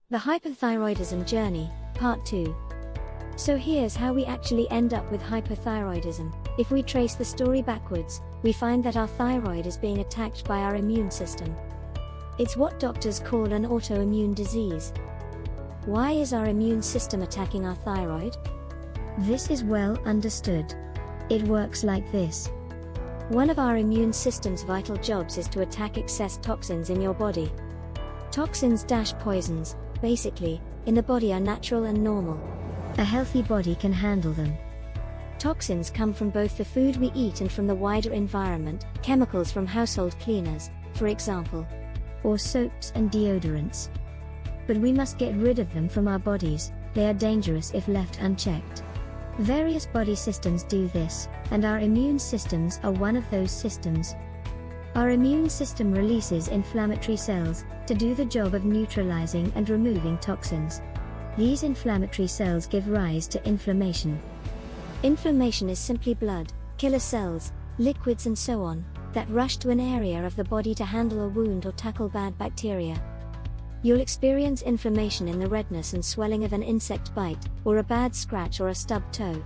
The Hypothyroidism Journey, Part 2. So here's how we actually end up with hypothyroidism. If we trace the story backwards, we find that our thyroid is being attacked by our immune system. It's what doctors call an autoimmune disease. Why is our immune system attacking our thyroid? This is well understood. It works like this. One of our immune system's vital jobs is to attack excess toxins in your body. Toxins-poisons, basically, in the body are natural and normal. A healthy body can handle them. Toxins come from both the food we eat and from the wider environment, chemicals from household cleaners, for example, or soaps and deodorants. But we must get rid of them from our bodies. They are dangerous if left unchecked. Various body systems do this, and our immune systems are one of those systems. Our immune system releases inflammatory cells to do the job of neutralizing and removing toxins. These inflammatory cells give rise to inflammation. Inflammation is simply blood, killer cells, liquids and so on, that rush to an area of the body to handle a wound or tackle bad bacteria. You'll experience inflammation in the redness and swelling of an insect bite, or a bad scratch or a stubbed toe.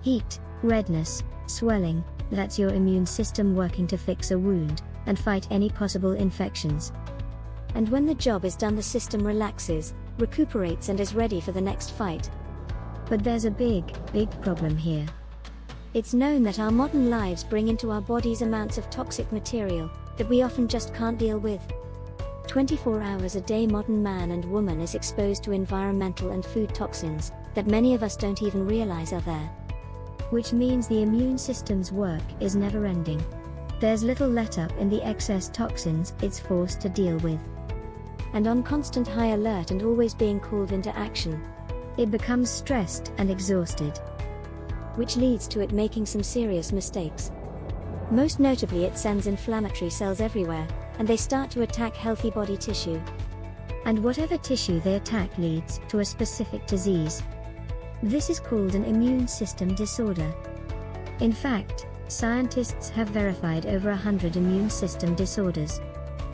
Heat, redness, swelling, that's your immune system working to fix a wound, and fight any possible infections. And when the job is done, the system relaxes, recuperates and is ready for the next fight. But there's a big problem here. It's known that our modern lives bring into our bodies amounts of toxic material that we often just can't deal with. 24 hours a day, modern man and woman is exposed to environmental and food toxins that many of us don't even realize are there. Which means the immune system's work is never ending. There's little let-up in the excess toxins it's forced to deal with. And on constant high alert and always being called into action, it becomes stressed and exhausted. Which leads to it making some serious mistakes. Most notably, it sends inflammatory cells everywhere, and they start to attack healthy body tissue. And whatever tissue they attack leads to a specific disease. This is called an immune system disorder. In fact, scientists have verified over 100 immune system disorders.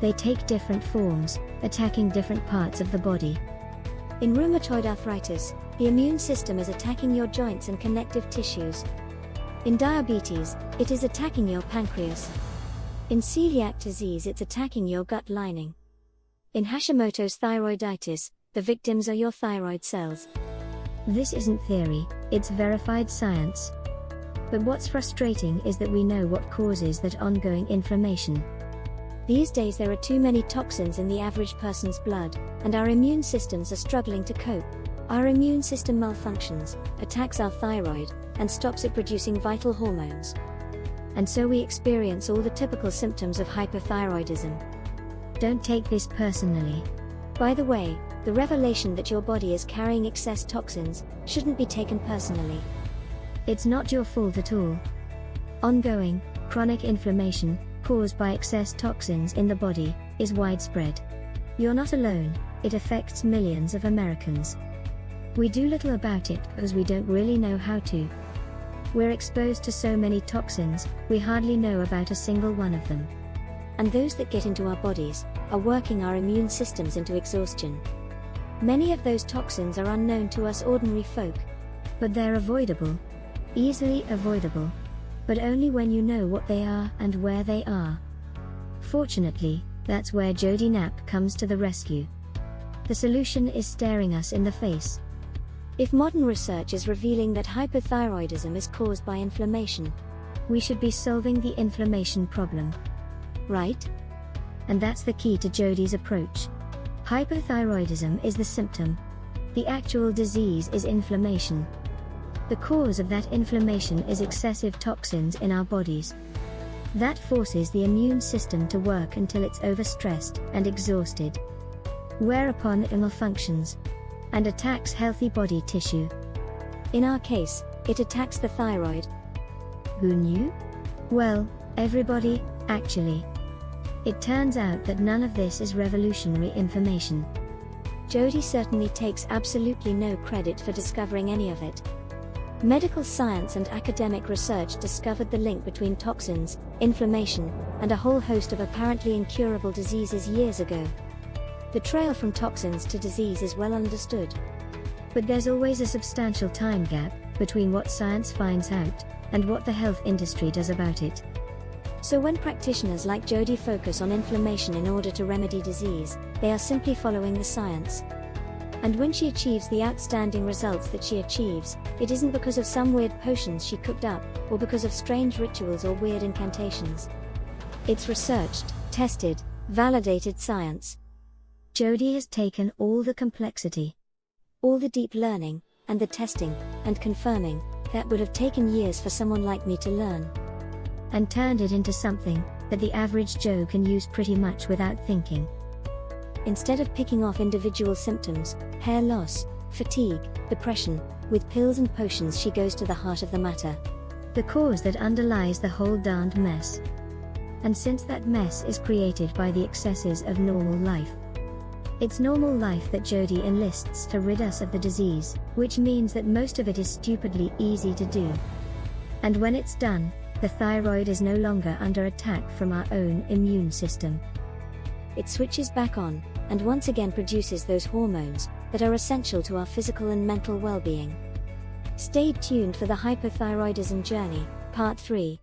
They take different forms, attacking different parts of the body. In rheumatoid arthritis, the immune system is attacking your joints and connective tissues. In diabetes, it is attacking your pancreas. In celiac disease, it's attacking your gut lining. In Hashimoto's thyroiditis, the victims are your thyroid cells. This isn't theory, it's verified science. But what's frustrating is that we know what causes that ongoing inflammation. These days there are too many toxins in the average person's blood, and our immune systems are struggling to cope. Our immune system malfunctions, attacks our thyroid, and stops it producing vital hormones. And so we experience all the typical symptoms of hypothyroidism. Don't take this personally. By the way, the revelation that your body is carrying excess toxins shouldn't be taken personally. It's not your fault at all. Ongoing, chronic inflammation, caused by excess toxins in the body, is widespread. You're not alone, it affects millions of Americans. We do little about it because we don't really know how to. We're exposed to so many toxins, we hardly know about a single one of them. And those that get into our bodies are working our immune systems into exhaustion. Many of those toxins are unknown to us ordinary folk. But they're avoidable. Easily avoidable. But only when you know what they are and where they are. Fortunately, that's where Jody Knapp comes to the rescue. The solution is staring us in the face. If modern research is revealing that hypothyroidism is caused by inflammation, we should be solving the inflammation problem. Right? And that's the key to Jody's approach. Hypothyroidism is the symptom. The actual disease is inflammation. The cause of that inflammation is excessive toxins in our bodies. That forces the immune system to work until it's overstressed and exhausted. Whereupon it malfunctions and attacks healthy body tissue. In our case, it attacks the thyroid. Who knew? Well, everybody, actually. It turns out that none of this is revolutionary information. Jody certainly takes absolutely no credit for discovering any of it. Medical science and academic research discovered the link between toxins, inflammation, and a whole host of apparently incurable diseases years ago. The trail from toxins to disease is well understood. But there's always a substantial time gap between what science finds out and what the health industry does about it. So when practitioners like Jodie focus on inflammation in order to remedy disease, they are simply following the science. And when she achieves the outstanding results that she achieves, it isn't because of some weird potions she cooked up, or because of strange rituals or weird incantations. It's researched, tested, validated science. Jodie has taken all the complexity, all the deep learning, and the testing, and confirming, that would have taken years for someone like me to learn, and turned it into something that the average Joe can use pretty much without thinking. Instead of picking off individual symptoms, hair loss, fatigue, depression, with pills and potions, she goes to the heart of the matter. The cause that underlies the whole darned mess. And since that mess is created by the excesses of normal life, it's normal life that Jodie enlists to rid us of the disease, which means that most of it is stupidly easy to do. And when it's done, the thyroid is no longer under attack from our own immune system. It switches back on, and once again produces those hormones that are essential to our physical and mental well-being. Stay tuned for the hypothyroidism journey, part 3.